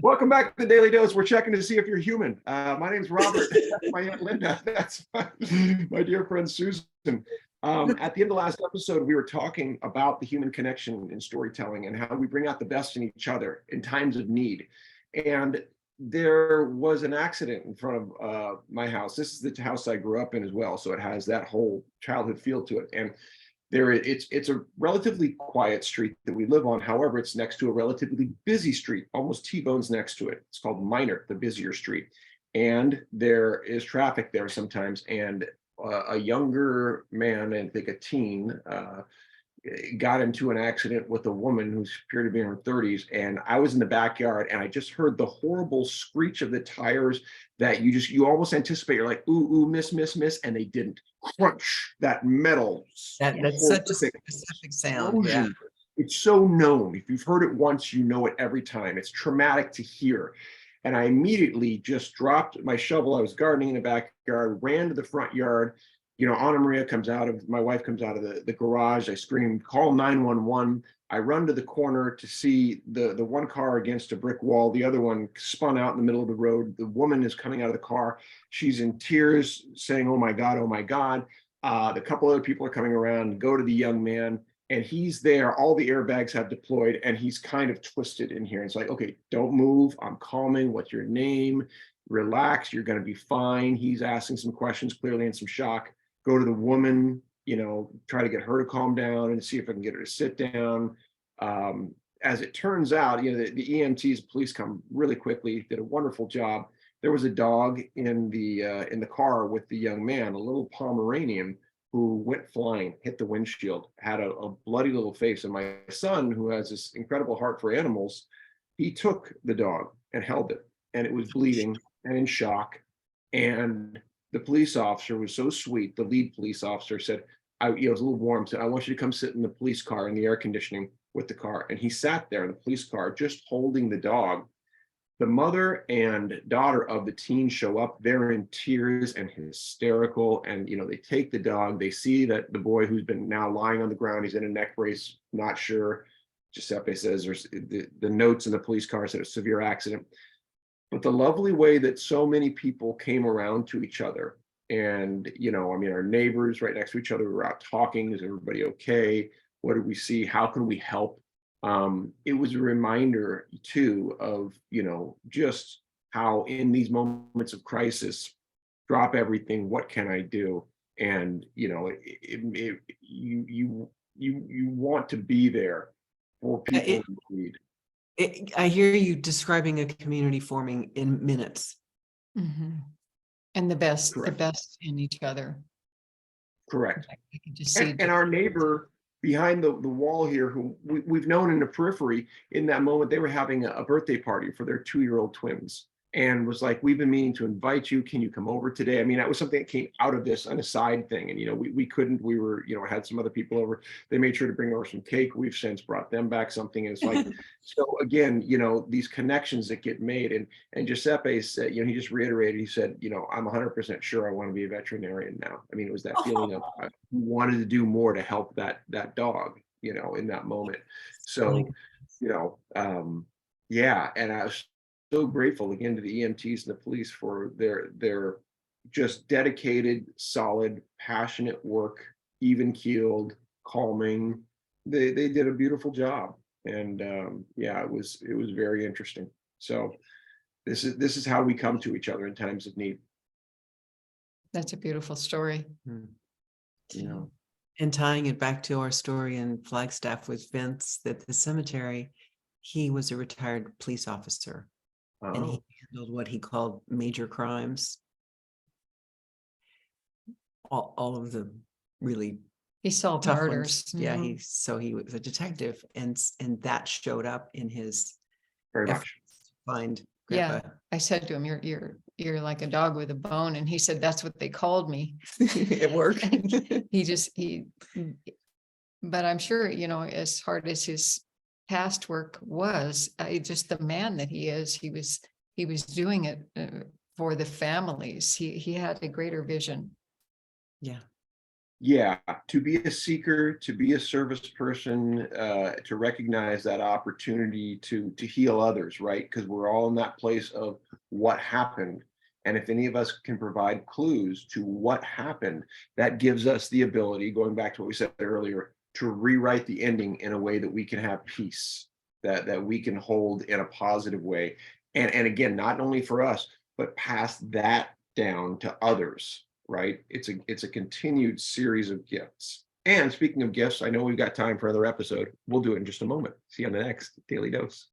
Welcome back to the Daily Dose. We're checking to see if you're human. My name's Robert. That's my Aunt Linda. That's my dear friend Susan. At the end of the last episode, we were talking about the human connection in storytelling and how we bring out the best in each other in times of need. And there was an accident in front of my house. This is the house I grew up in as well, so it has that whole childhood feel to it. And it's a relatively quiet street that we live on. However, it's next to a relatively busy street, almost T-bones next to it. It's called Minor, the busier street. And there is traffic there sometimes. And a younger man, and I think a teen, got into an accident with a woman who appeared to be in her 30s. And I was in the backyard and I just heard the horrible screech of the tires that you almost anticipate. You're like, ooh, ooh, miss, and they didn't. Crunch, that metal. That's such a specific sound. Yeah. It's so known. If you've heard it once, you know it every time. It's traumatic to hear. And I immediately just dropped my shovel. I was gardening in the backyard, ran to the front yard. You know, Anna Maria my wife comes out of the garage. I scream, call 911. I run to the corner to see the one car against a brick wall. The other one spun out in the middle of the road. The woman is coming out of the car. She's in tears saying, oh my God, oh my God. A couple other people are coming around, go to the young man, and he's there. All the airbags have deployed and he's kind of twisted in here. It's like, okay, don't move. I'm calming. What's your name? Relax. You're going to be fine. He's asking some questions, clearly in some shock. Go to the woman, try to get her to calm down and see if I can get her to sit down. As it turns out, the EMTs, police come really quickly, did a wonderful job. There was a dog in the car with the young man, a little Pomeranian, who went flying, hit the windshield, had a bloody little face. And my son, who has this incredible heart for animals, he took the dog and held it, and it was bleeding and in shock. And the police officer was so sweet. The lead police officer said, it was a little warm, said, I want you to come sit in the police car in the air conditioning with the car. And he sat there in the police car, just holding the dog. The mother and daughter of the teen show up. They're in tears and hysterical. And, they take the dog. They see that the boy, who's been now lying on the ground, he's in a neck brace, not sure. Giuseppe says there's the notes in the police car said a severe accident. But the lovely way that so many people came around to each other, and our neighbors right next to each other, we were out talking. Is everybody okay? What did we see? How can we help? It was a reminder too of just how in these moments of crisis, drop everything. What can I do? And you want to be there for people in need. I hear you describing a community forming in minutes. Mm-hmm. And the best in each other. Correct. I can just see and our neighbor behind the wall here, who we've known in the periphery, in that moment, they were having a birthday party for their 2-year-old twins, and was like, we've been meaning to invite you. Can you come over today? I mean, that was something that came out of this on a side thing. And, we couldn't, we were, had some other people over. They made sure to bring over some cake. We've since brought them back something. And it's like, so again, these connections that get made. And Giuseppe said, he just reiterated, he said, I'm 100% sure I want to be a veterinarian now. I mean, it was that feeling of I wanted to do more to help that dog, in that moment. So, yeah. And I was so grateful again to the EMTs and the police for their just dedicated, solid, passionate work, even keeled, calming. They did a beautiful job, and it was very interesting. So this is how we come to each other in times of need. That's a beautiful story. And tying it back to our story in Flagstaff with Vince, that the cemetery, he was a retired police officer. And he handled what he called major crimes. All of the really he solved tough murders. Ones. Yeah, he was a detective, and that showed up in his very much to find Grandpa. Yeah, I said to him, "You're like a dog with a bone," and he said, "That's what they called me." At work. But I'm sure as hard as his past work was, just the man that he is, he was doing it for the families. He had a greater vision. Yeah, to be a seeker, to be a service person, to recognize that opportunity to heal others, right? Because we're all in that place of what happened. And if any of us can provide clues to what happened, that gives us the ability, going back to what we said earlier, to rewrite the ending in a way that we can have peace, that we can hold in a positive way. And again, not only for us, but pass that down to others, right? It's a continued series of gifts. And speaking of gifts, I know we've got time for another episode. We'll do it in just a moment. See you on the next Daily Dose.